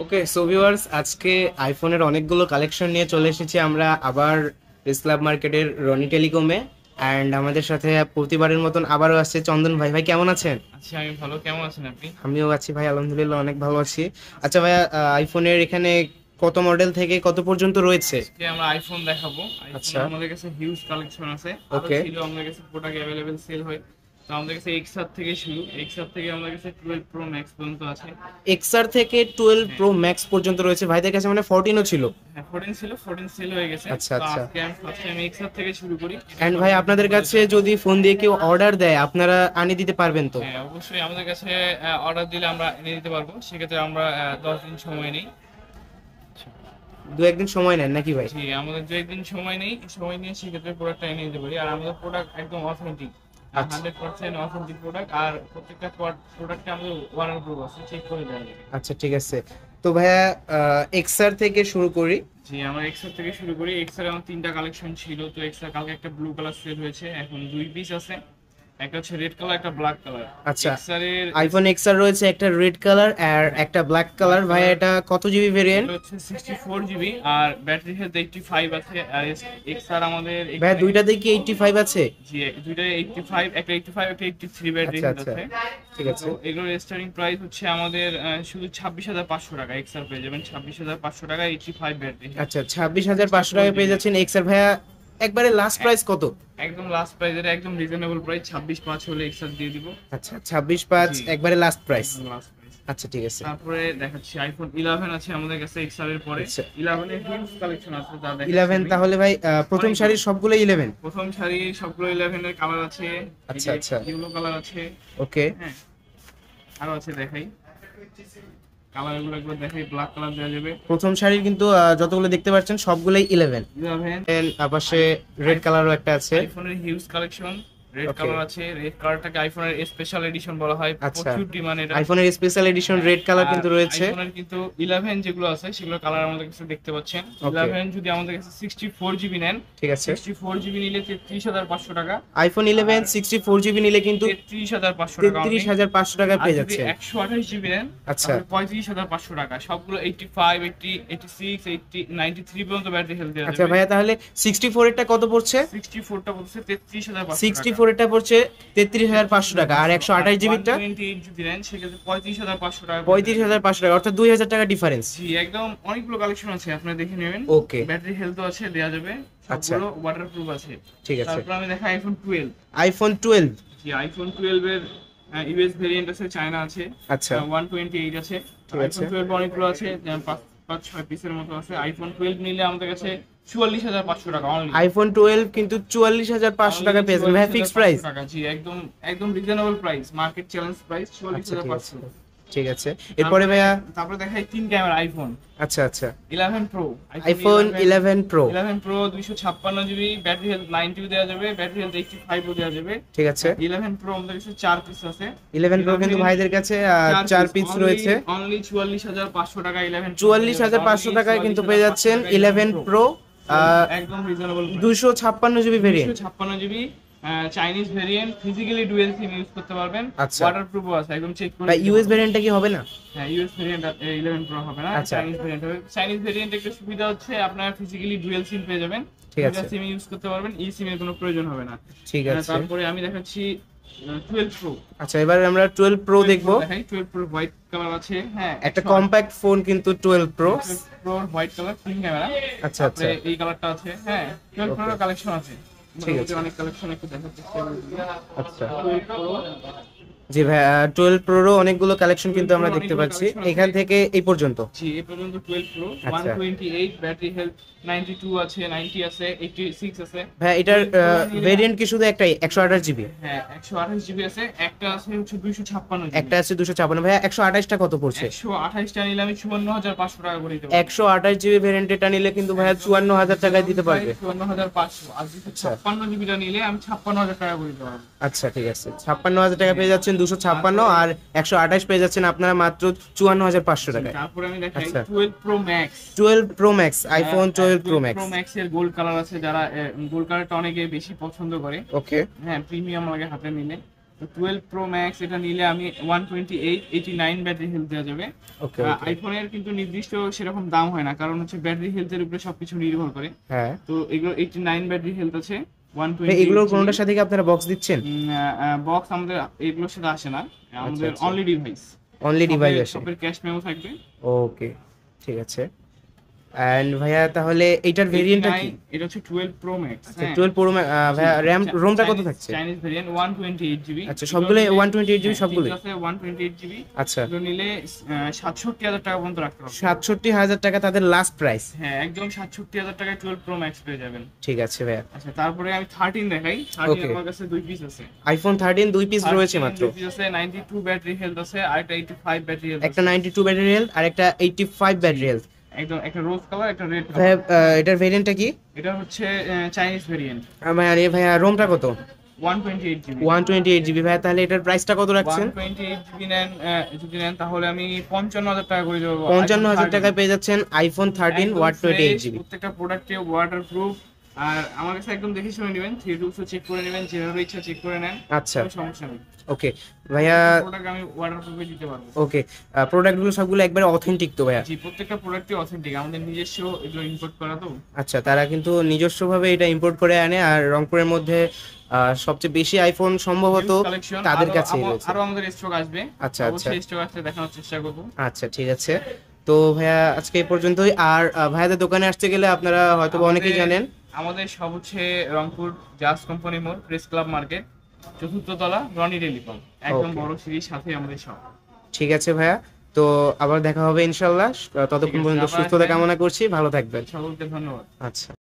Okay so viewers, আজকে আইফোনের অনেকগুলো কালেকশন নিয়ে চলে এসেছি আমরা আবার প্রেস ক্লাব মার্কেটের রনি টেলিকমে। অ্যান্ড আমাদের সাথে প্রতিবারের মতন আবারও আসছে চন্দন ভাই। ভাই কেমন আছেন? আচ্ছা, আমি ভালো। কেমন আছেন আপনি? আমিও আছি ভাই, আলহামদুলিল্লাহ অনেক ভালো আছি। আচ্ছা ভাইয়া, আইফোনের এখানে কত মডেল থেকে কত পর্যন্ত রয়েছে? আজকে আমরা আইফোন দেখাবো। আইফোন আচ্ছা। আমাদের কাছে হিউজ কালেকশন আছে, আরো ওকে। ছিল আমাদের কাছে প্রোডাক্ট অ্যাভেলেবেল সেল হয়। তো আমাদের কাছে এক্সআর থেকে শুরু, এক্সআর থেকে আমাদের কাছে 12 প্রো ম্যাক্স পর্যন্ত আছে। এক্সআর থেকে 12 হ্যাঁ প্রো ম্যাক্স পর্যন্ত রয়েছে ভাইদের কাছে, মানে 14ও ছিল? হ্যাঁ, 14 ছিল, 14 সেল হয়ে গেছে। আচ্ছা তো আচ্ছা। আজকে আমি ফার্স্ট টাইম এক্সআর থেকে শুরু করি, এটা অ্যান্ড ভাই সবচেয়ে আপনাদের বড় কাছে দেখাবো। যদি ফোন দিয়ে কেউ অর্ডার দেয় আপনারা আনিয়ে দিতে পারবেন তো? হ্যাঁ অবশ্যই, আমাদের কাছে অর্ডার দিলে আমরা এনে দিতে পারবো। সেক্ষেত্রে আমরা 10 দিন সময় নেই। দু একদিন সময় নেন নাকি ভাই? জি, আমাদের যে একদিন সময় নেই, সময় নিয়ে সেক্ষেত্রে প্রোডাক্টটা এনে দিতে পারি। আর আমাদের প্রোডাক্ট একদম অথেন্টিক, আচ্ছা 100% অথেন্টিক প্রোডাক্ট। আর প্রত্যেকটা প্রোডাক্টে আমাদের ওয়ারেন্টি প্রুফ আছে, চেক করে দেওয়া যাবে। আচ্ছা, ঠিক আছে। তো ভাইয়া, এক্সআর থেকে শুরু করি। জি, আমরা এক্সআর থেকে শুরু করি। এক্সআর আমার তিনটা কালেকশন ছিল। তো এক্সআর কালকে একটা ব্লু কালার সেল হয়েছে, এখন দুই পিস আছে। একটা হচ্ছে রেড কালার, একটা ব্ল্যাক কালার। আচ্ছা, এক্সআর এর আইফোন এক্সআর রয়েছে একটা রেড কালার আর একটা ব্ল্যাক কালার। ভাই এটা কত জিবি ভেরিয়েন্ট? এটা হচ্ছে 64 জিবি, আর ব্যাটারি হেলথ 85 আছে। আর এক্সআর আমাদের ভাই এখানে দুইটাতে কি 85 আছে? জি, দুইটা 85, একটা 85 একটা 83 ব্যাটারি আচ্ছা হেলথ আচ্ছা, আছে। ঠিক তো আছে। এগুলোর স্টার্টিং প্রাইস হচ্ছে আমাদের শুধু 26,500 টাকা। এক্সআর পেয়ে যাবেন 26,500 টাকা, 85 ব্যাটারি। আচ্ছা, 26,500 টাকা পেয়ে যাচ্ছেন এক্সআর। ভাইয়া একবারে লাস্ট প্রাইস কত? একদম লাস্ট প্রাইস, এটা একদম রিজনেবল প্রাইস, 26,500 হলে এক্সআর দিয়ে দিব। আচ্ছা, 26,500 জি, একবারে লাস্ট প্রাইস। একদম লাস্ট প্রাইস। আচ্ছা, ঠিক আছে। তারপরে দেখাচ্ছি আইফোন 11 আছে আমাদের কাছে এক্সআর এর পরে। আচ্ছা, 11 এর হিউজ কালেকশন আছে, যা দেখাচ্ছি 11 আমি। তাহলে ভাই প্রথম অনেকগুলো। সারির সবগুলো 11? প্রথম সারি সবগুলো 11 এর কালার আছে। এই আচ্ছা যে আচ্ছা, ইয়েলো কালার আছে। ওকে। হ্যাঁ, আরো আছে, দেখাই কালার গুলো একবার দেখাই। ব্ল্যাক কালার দেওয়া যাবে। প্রথম সারির কিন্তু যতগুলো দেখতে পাচ্ছেন সবগুলোই 11। 11। পাশে রেড কালারও একটা আছে। আইফোনের হিউজ কালেকশন। রেড ওকে। কালার আছে, রেড কালারটাকে আইফোনের স্পেশাল এডিশন বলা হয়, আচ্ছা, প্রচুর ডিমান্ড এটা। আইফোনের স্পেশাল এডিশন হ্যাঁ, রেড কালার আর কিন্তু রয়েছে। আইফোনের কিন্তু 11 যেগুলো আছে সেগুলো কালার আমাদের কাছে দেখতে পাচ্ছেন। ওকে, 11 যদি আমাদের কাছে 64 জিবি নেন, ঠিক আছে। 64 জিবি নিলে 33,500 টাকা। আইফোন 11 আর 64 জিবি নিলে কিন্তু 33,500 টাকা অনলি। 33,500 টাকা আর পেয়ে যদি যাচ্ছেন। 128 জিবি নেন, আচ্ছা, তাহলে 35,500 টাকা। সবগুলো 85, 80, 86, 80, 93 পর্যন্ত ব্যাটারি হেলথ দেওয়া আচ্ছা যাবে। ভাইয়া, তাহলে 64 এরটা কত পড়ছে? 64টা বলছে 33,500 টাকা। 64 এরটা পড়ছে 33,500 টাকা, আর 128 জিবিটা 128 যদি নেন সেক্ষেত্রে 35,500 টাকা পড়বে। 35,500 টাকা, অর্থাৎ 2,000 টাকা ডিফারেন্স। জি, একদম অনেকগুলো কালেকশন আছে, আপনারা দেখে নেবেন। ওকে, ব্যাটারি হেলথও আছে, দেওয়া যাবে। আচ্ছা, সবগুলো ওয়াটারপ্রুফ আছে। ঠিক আছে। তারপর আমি দেখাই আইফোন 12। আইফোন 12। জি, আইফোন 12 এর ইউএস ভেরিয়েন্ট আছে, চায়না আছে। আচ্ছা, 128 আছে। ঠিক আইফোন আছে। 12 অনেকগুলো আছে, যেমন 5-6 পিসের মতো আছে। আইফোন 12 নিলে আমাদের কাছে 44,500 টাকা অনলি। আইফোন 12 কিন্তু 44,500 টাকা পেয়ে যাবেন ভাই, ফিক্সড প্রাইস? টাকা। জি, একদম একদম reasonable price, market challenge price আচ্ছা, ঠিক আছে, 44,500। ঠিক আছে। এরপরে ভাইয়া, তারপরে দেখাই তিন ক্যামেরা আইফোন আচ্ছা আচ্ছা, 11 pro. IPhone 11 pro. 11 pro 256 GB, battery health 90 দেওয়া যাবে, ব্যাটারি হেলথ 85 দেওয়া যাবে। ঠিক আছে। 11 প্রো আমাদের কাছে 4 পিস আছে। 11 প্রো কিন্তু ভাইদের কাছে 4 পিস রয়েছে। অনলি 44,500 টাকা। 11 44,500 টাকায় কিন্তু পেয়ে যাচ্ছেন 11 প্রো, একদম reasonable. 256 GB variant. 256 GB Chinese variant, physically dual sim use করতে পারবেন। আচ্ছা, ওয়াটারপ্রুফও আছে, একদম চেক করে ভাই নিতে ইউএস পারবেন। ভেরিয়েন্টটা কি হবে না? হ্যাঁ, ইউএস ভেরিয়েন্ট 11 প্রো হবে না, আচ্ছা, চাইনিজ ভেরিয়েন্ট হবে। চাইনিজ ভেরিয়েন্ট একটা সুবিধা হচ্ছে আপনারা ফিজিক্যালি ডুয়াল সিম পেয়ে যাবেন, ঠিক দুইটা আছে, সিম ইউজ করতে পারবেন, ই সিম এর কোনো প্রয়োজন হবে না। ঠিক আছে। তারপরে আমি দেখাচ্ছি 12 প্রো। আচ্ছা, এবার আমরা 12 প্রো দেখবো। দেখাই 12 প্রো হোয়াইট কালার আছে। হ্যাঁ, একটা কম্প্যাক্ট ফোন কিন্তু 12 pro. 12 pro white colour, clean camera. আচ্ছা আচ্ছা, এই কালারটা আছে। হ্যাঁ, 12 প্রো ওকে, কালেকশন আছে, ঠিক মোটামুটি আছে। অনেক কালেকশন একটু দেখার চেষ্টা করি। আচ্ছা, 12 প্রো, জি ভাই, 12 প্রোরও অনেকগুলো কালেকশন 12 কিন্তু আমরা প্রোর দেখতে অনেকগুলো পাচ্ছি কালেকশন আছে। এখান থেকে এই পর্যন্ত। জি, এই পর্যন্ত 12 প্রো। আচ্ছা 128 ব্যাটারি হেলথ 92 আছে, 90 আছে, 86 আছে। ভাই, এটার 12 প্রো নিলে ভেরিয়েন্ট কি শুধু একটাই 128 জিবি? হ্যাঁ 128 জিবি আছে, একটা আছে হচ্ছে 256 জিবি। একটা আছে 256। ভাইয়া 128টা কত পড়ছে? 128টা নিলে আমি 54,500 টাকা করে দিতে পারবো। 128 জিবি ভেরিয়েন্টটা নিলে কিন্তু ভাইয়া 54,000 টাকায় দিতে পারবে। 54,500। আর যদি আচ্ছা 56 জিবিটা নিলে আমি 56,000 টাকা করে দিতে পারবো। আচ্ছা, ঠিক আছে। 56,000 টাকা পেয়ে যাচ্ছেন 256, আর 128 পেয়ে যাচ্ছেন আপনারা মাত্র 54,500 টাকায়। তারপরে আমি দেখাই আচ্ছা, 12 pro max. 12 pro max, iPhone 12 pro 12 max. Pro max এর গোল্ড কালার আছে, যারা গোল্ড কালারটা অনেকে বেশি পছন্দ করে। ওকে, হ্যাঁ, প্রিমিয়াম লাগে হাতে নিলে। তো 12 প্রো ম্যাক্স এটা নিলে আমি 128 ব্যাটারি হেলথ দেওয়া যাবে। ওকে আইফোনের কিন্তু নির্দিষ্ট সেরকম দাম হয় না, কারণ হচ্ছে ব্যাটারি হেলথের উপরে সবকিছু নির্ভর করে। হ্যাঁ, তো এগুলো 89 ব্যাটারি হেলথ আছে, ভাই এগুলোর 128 কোনোটার সাথে কি আপনারা বক্স দিচ্ছেন? বক্স আমাদের এগুলোর সাথে আসে না, আমাদের আচ্ছা। Only device. অনলি ডিভাইস আসে। সবের ক্যাশ মেমো থাকবে। ওকে, ঠিক আছে। এন্ড ভাইয়া তাহলে এইটার ভেরিয়েন্টটা কি? 89 এটা হচ্ছে 12 প্রো ম্যাক্স। আচ্ছা 12 প্রো ভাইয়া র্যাম রোমটা কত থাকছে? Chinese variant 128 GB. আচ্ছা সবগুলো 128 জিবি সবগুলো? আছে 128 জিবি। আচ্ছা, এগুলো নিলে 67,000 টাকা পর্যন্ত রাখতে হবে। 67,000 টাকা তাদের লাস্ট প্রাইস? হ্যাঁ, একদম 67,000 টাকায় 12 প্রো ম্যাক্স পেয়ে যাবেন। ঠিক আছে ভাইয়া। আচ্ছা, তারপরে আমি 13 দেখাই। 13 Okay. আমার কাছে দুই পিস আছে। আইফোন 13 দুই পিস রয়েছে মাত্র। দুই পিস আছে, 92 ব্যাটারি হেলথ আছে, আর একটা 85 ব্যাটারি হেলথ একটা আছে। 92 ব্যাটারি হেলথ আর একটা 85 ব্যাটারি হেলথ। একদম একটা রোজ কালার, একটা রেড ভাইয়া কালার। এটার ভেরিয়েন্টটা কি? এটা হচ্ছে চাইনিজ ভেরিয়েন্ট, ভাইয়া রোমটা কত? 128 জিবি। 128 জিবি। ভাইয়া তাহলে এটার প্রাইসটা কত রাখছেন? 128 জিবি নেন, যদি নেন তাহলে আমি 55,000 টাকা করে দেবো। 55,000 টাকায় পেয়ে যাচ্ছেন আইফোন 13 128 জিবি। প্রত্যেকটা প্রোডাক্টে ওয়াটারপ্রুফ, আর আমার কাছে একদম দেখে শুনে নেবেন, থ্রি রুলসও চেক করে নেবেন, যেভাবে ইচ্ছা চেক করে নেন, আচ্ছা, কোনো সমস্যা নেই। ওকে ভাইয়া। প্রোডাক্ট আমি ওয়াটারপ্রুফে দিতে পারবো। ওকে, প্রোডাক্টগুলো সবগুলো একবারে অথেন্টিক তো ভাইয়া? জি, প্রত্যেকটা প্রোডাক্টই অথেন্টিক, আমাদের নিজস্ব এগুলো ইম্পোর্ট করা তো। আচ্ছা, তারা কিন্তু নিজস্বভাবে এটা ইম্পোর্ট করে আনে, আর রংপুরের মধ্যে সবচেয়ে বেশি আইফোন সম্ভবত কালেকশন তাদের কাছেই রয়েছে। আরো আমাদের স্টক আসবে। আচ্ছা, আচ্ছা। অবশ্যই স্টক আসলে দেখানোর চেষ্টা করব। আচ্ছা, ঠিক আছে। তো ভাইয়া আজকে এই পর্যন্তই। আর ভাইয়াদের দোকানে আসতে গেলে আপনারা হয়তো অনেকেই জানেন, আমাদের সব হচ্ছে রংপুর জাজ কোম্পানি মোড়, প্রেস ক্লাব মার্কেট, চতুর্থ তলা, রনি টেলিকম, একদম Okay. বড় সিঁড়ির সাথে আমাদের সব। ঠিক আছে ভাইয়া। তো আবার দেখা হবে ইনশাল্লাহ। ততক্ষণ ঠিক আছে, পর্যন্ত আবার সুস্থতা আসবেন। কামনা করছি, ভালো থাকবেন। সকলকে ধন্যবাদ। আচ্ছা।